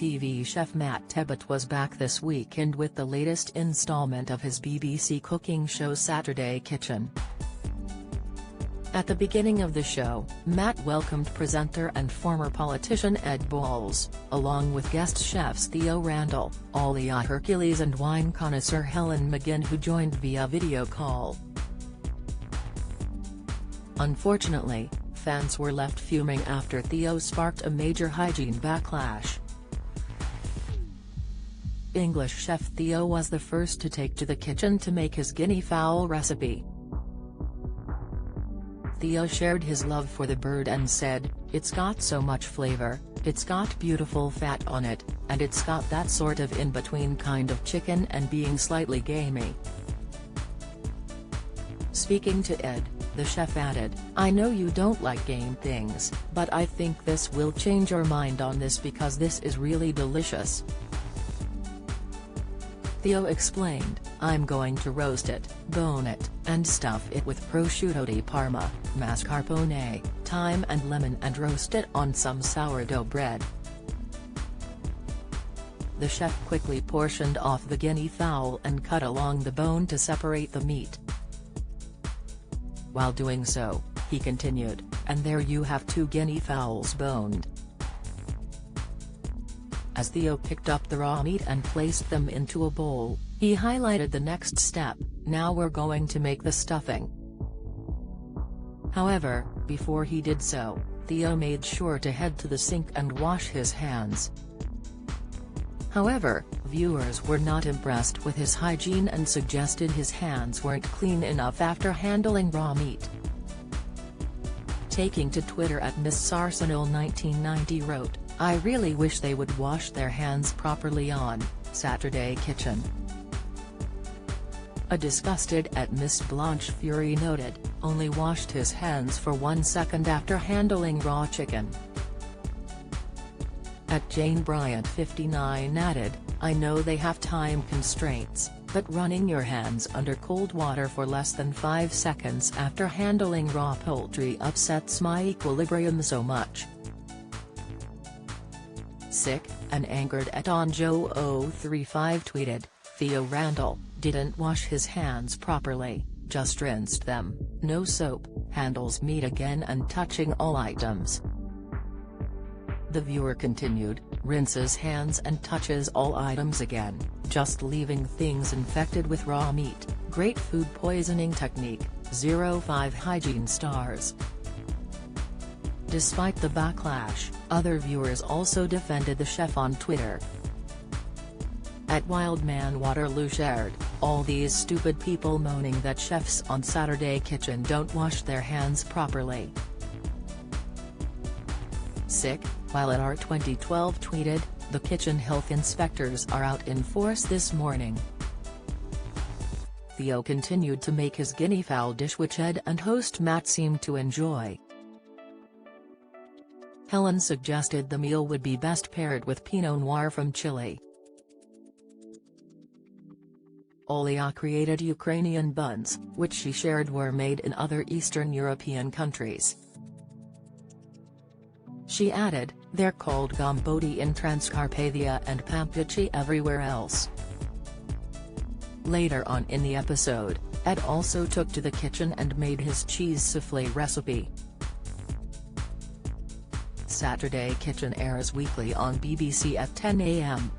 TV chef Matt Tebbutt was back this weekend with the latest installment of his BBC cooking show Saturday Kitchen. At the beginning of the show, Matt welcomed presenter and former politician Ed Balls, along with guest chefs Theo Randall, Alia Hercules and wine connoisseur Helen McGinn, who joined via video call. Unfortunately, fans were left fuming after Theo sparked a major hygiene backlash. English chef Theo was the first to take to the kitchen to make his guinea fowl recipe. Theo shared his love for the bird and said, "It's got so much flavor, it's got beautiful fat on it, and it's got that sort of in-between kind of chicken and being slightly gamey." Speaking to Ed, the chef added, "I know you don't like game things, but I think this will change your mind on this because this is really delicious." Theo explained, "I'm going to roast it, bone it, and stuff it with prosciutto di Parma, mascarpone, thyme and lemon and roast it on some sourdough bread." The chef quickly portioned off the guinea fowl and cut along the bone to separate the meat. While doing so, he continued, "And there you have 2 guinea fowls boned." As Theo picked up the raw meat and placed them into a bowl, he highlighted the next step: "Now we're going to make the stuffing." However, before he did so, Theo made sure to head to the sink and wash his hands. However, viewers were not impressed with his hygiene and suggested his hands weren't clean enough after handling raw meat. Taking to Twitter at MissArsenal1990 wrote, "I really wish they would wash their hands properly on Saturday Kitchen." A disgusted at Miss Blanche Fury noted, "Only washed his hands for 1 second after handling raw chicken." At Jane Bryant 59 added, "I know they have time constraints, but running your hands under cold water for less than 5 seconds after handling raw poultry upsets my equilibrium so much." Sick and angered at Onjo035 tweeted, "Theo Randall didn't wash his hands properly, just rinsed them, no soap, handles meat again and touching all items." The viewer continued, "Rinses hands and touches all items again, just leaving things infected with raw meat, great food poisoning technique, 0.5 hygiene stars." Despite the backlash, other viewers also defended the chef on Twitter. At Wildman Waterloo shared, "All these stupid people moaning that chefs on Saturday Kitchen don't wash their hands properly." Sick, while at R2012 tweeted, "The kitchen health inspectors are out in force this morning." Theo continued to make his guinea fowl dish, which Ed and host Matt seemed to enjoy. Helen suggested the meal would be best paired with Pinot Noir from Chile. Olia created Ukrainian buns, which she shared were made in other Eastern European countries. She added, "They're called gombodi in Transcarpathia and pampici everywhere else." Later on in the episode, Ed also took to the kitchen and made his cheese soufflé recipe. Saturday Kitchen airs weekly on BBC at 10 a.m.